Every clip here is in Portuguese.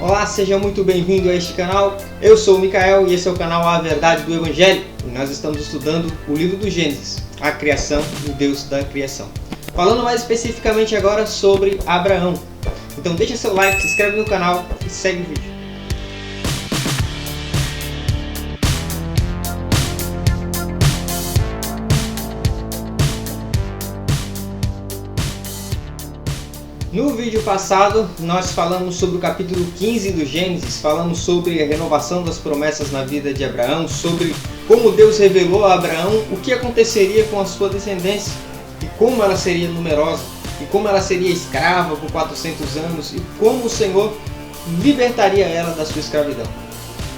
Olá, seja muito bem-vindo a este canal. Eu sou o Micael e esse é o canal A Verdade do Evangelho. E nós estamos estudando o livro do Gênesis, a criação, o Deus da criação. Falando mais especificamente agora sobre Abraão. Então deixa seu like, se inscreve no canal e segue o vídeo. No vídeo passado, nós falamos sobre o capítulo 15 do Gênesis, falamos sobre a renovação das promessas na vida de Abraão, sobre como Deus revelou a Abraão o que aconteceria com a sua descendência, e como ela seria numerosa, e como ela seria escrava por 400 anos, e como o Senhor libertaria ela da sua escravidão.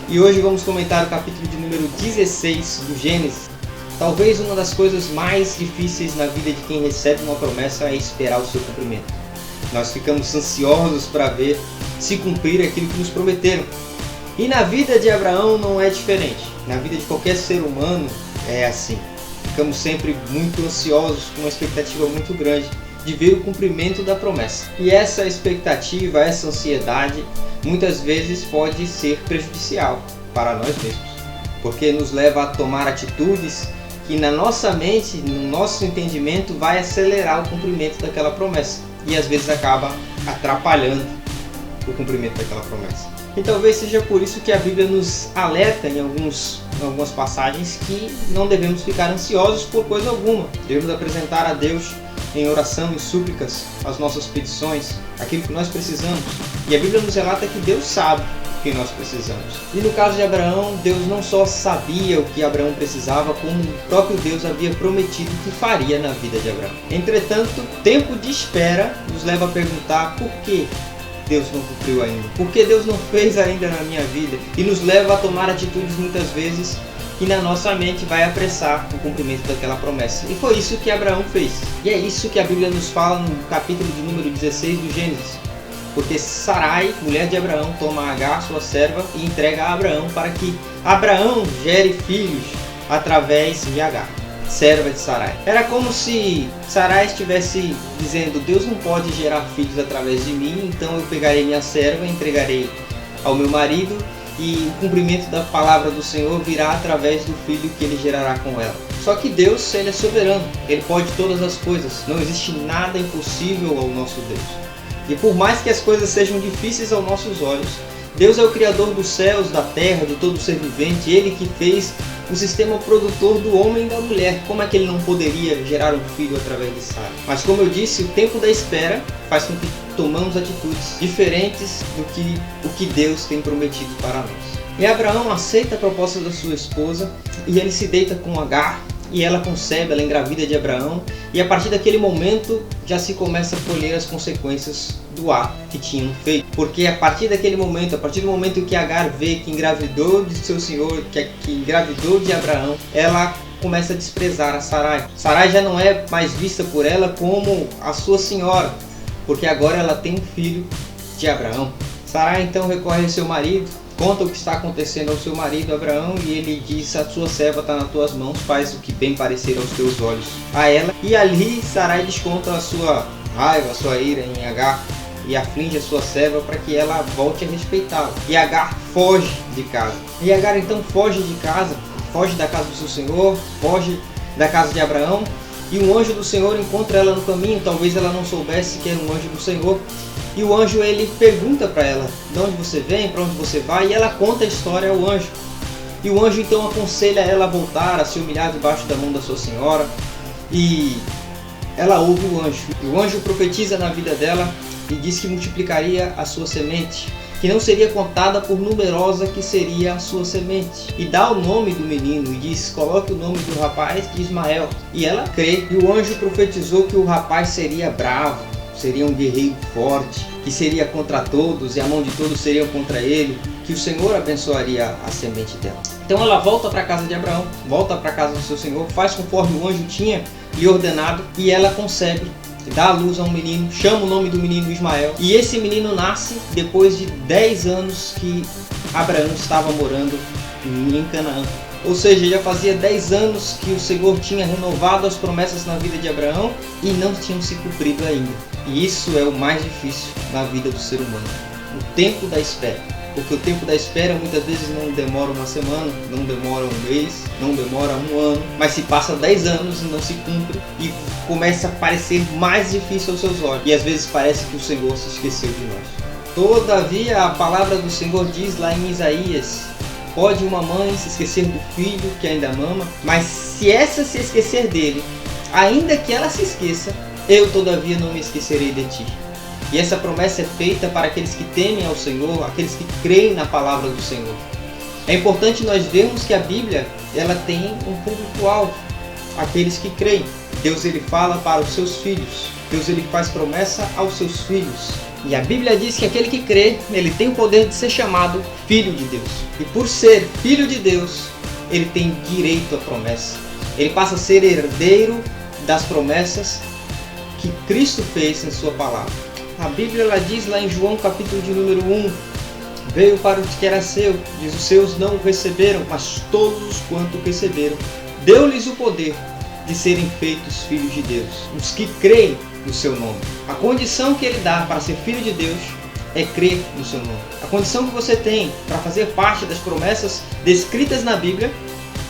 E hoje vamos comentar o capítulo de número 16 do Gênesis. Talvez uma das coisas mais difíceis na vida de quem recebe uma promessa é esperar o seu cumprimento. Nós ficamos ansiosos para ver se cumprir aquilo que nos prometeram. E na vida de Abraão não é diferente. Na vida de qualquer ser humano é assim. Ficamos sempre muito ansiosos, com uma expectativa muito grande de ver o cumprimento da promessa. E essa expectativa, essa ansiedade, muitas vezes pode ser prejudicial para nós mesmos. Porque nos leva a tomar atitudes que na nossa mente, no nosso entendimento, vai acelerar o cumprimento daquela promessa. E às vezes acaba atrapalhando o cumprimento daquela promessa. E talvez seja por isso que a Bíblia nos alerta em algumas passagens que não devemos ficar ansiosos por coisa alguma. Devemos apresentar a Deus em oração e súplicas as nossas petições, aquilo que nós precisamos. E a Bíblia nos relata que Deus sabe o que nós precisamos. E no caso de Abraão, Deus não só sabia o que Abraão precisava, como o próprio Deus havia prometido que faria na vida de Abraão. Entretanto, tempo de espera nos leva a perguntar por que Deus não cumpriu ainda? Por que Deus não fez ainda na minha vida? E nos leva a tomar atitudes muitas vezes que na nossa mente vai apressar o cumprimento daquela promessa. E foi isso que Abraão fez. E é isso que a Bíblia nos fala no capítulo de número 16 do Gênesis. Porque Sarai, mulher de Abraão, toma Agar, sua serva, e entrega a Abraão para que Abraão gere filhos através de Agar, serva de Sarai. Era como se Sarai estivesse dizendo: Deus não pode gerar filhos através de mim, então eu pegarei minha serva, entregarei ao meu marido, e o cumprimento da palavra do Senhor virá através do filho que ele gerará com ela. Só que Deus, ele é soberano, ele pode todas as coisas, não existe nada impossível ao nosso Deus. E por mais que as coisas sejam difíceis aos nossos olhos, Deus é o Criador dos céus, da terra, de todo ser vivente, Ele que fez o sistema produtor do homem e da mulher. Como é que Ele não poderia gerar um filho através de Sara? Mas como eu disse, o tempo da espera faz com que tomamos atitudes diferentes do que Deus tem prometido para nós. E Abraão aceita a proposta da sua esposa e ele se deita com Agar. E ela concebe, ela engravida de Abraão. E a partir daquele momento já se começa a colher as consequências do ato que tinham feito. Porque a partir daquele momento, a partir do momento que Agar vê que engravidou de seu senhor, que engravidou de Abraão, ela começa a desprezar a Sarai. Sarai já não é mais vista por ela como a sua senhora, porque agora ela tem um filho de Abraão. Sarai então recorre ao seu marido, conta o que está acontecendo ao seu marido Abraão, e ele diz: a sua serva está nas tuas mãos, faz o que bem parecer aos teus olhos a ela. E ali Sarai desconta a sua raiva, a sua ira em Agar e aflige a sua serva para que ela volte a respeitá-la. E Agar foge de casa. E Agar então foge de casa, foge da casa do seu senhor, foge da casa de Abraão. E um anjo do Senhor encontra ela no caminho. Talvez ela não soubesse que era um anjo do Senhor. E o anjo, ele pergunta para ela: de onde você vem, para onde você vai? E ela conta a história ao anjo. E o anjo então aconselha ela a voltar, a se humilhar debaixo da mão da sua senhora. E ela ouve o anjo. E o anjo profetiza na vida dela e diz que multiplicaria a sua semente, que não seria contada por numerosa que seria a sua semente. E dá o nome do menino e diz: coloque o nome do rapaz de Ismael. E ela crê. E o anjo profetizou que o rapaz seria bravo, seria um guerreiro forte, que seria contra todos e a mão de todos seria contra ele, que o Senhor abençoaria a semente dela. Então ela volta para a casa de Abraão, volta para a casa do seu senhor, faz conforme o anjo tinha lhe ordenado, e ela concebe, dá à luz a um menino, chama o nome do menino Ismael. E esse menino nasce depois de 10 anos que Abraão estava morando em Canaã. Ou seja, já fazia 10 anos que o Senhor tinha renovado as promessas na vida de Abraão e não tinham se cumprido ainda. E isso é o mais difícil na vida do ser humano. o tempo da espera. Porque o tempo da espera muitas vezes não demora uma semana, não demora um mês, não demora um ano, mas se passa 10 anos e não se cumpre e começa a parecer mais difícil aos seus olhos. E às vezes parece que o Senhor se esqueceu de nós. Todavia a palavra do Senhor diz lá em Isaías: pode uma mãe se esquecer do filho que ainda mama, mas se essa se esquecer dele, ainda que ela se esqueça, eu todavia não me esquecerei de ti. E essa promessa é feita para aqueles que temem ao Senhor, aqueles que creem na palavra do Senhor. É importante nós vermos que a Bíblia ela tem um público-alvo, aqueles que creem. Deus ele fala para os seus filhos, Deus ele faz promessa aos seus filhos. E a Bíblia diz que aquele que crê, ele tem o poder de ser chamado filho de Deus. E por ser filho de Deus, ele tem direito à promessa. Ele passa a ser herdeiro das promessas que Cristo fez em sua palavra. A Bíblia ela diz lá em João capítulo de número 1, veio para o que era seu, diz, os seus não o receberam, mas todos quanto receberam, deu-lhes o poder de serem feitos filhos de Deus, os que creem no seu nome. A condição que ele dá para ser filho de Deus é crer no seu nome. A condição que você tem para fazer parte das promessas descritas na Bíblia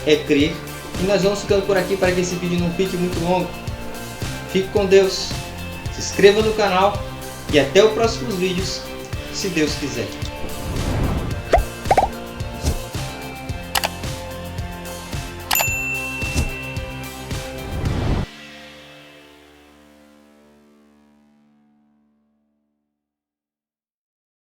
é crer. E nós vamos ficando por aqui para que esse vídeo não fique muito longo. Fique com Deus, se inscreva no canal e até os próximos vídeos, se Deus quiser.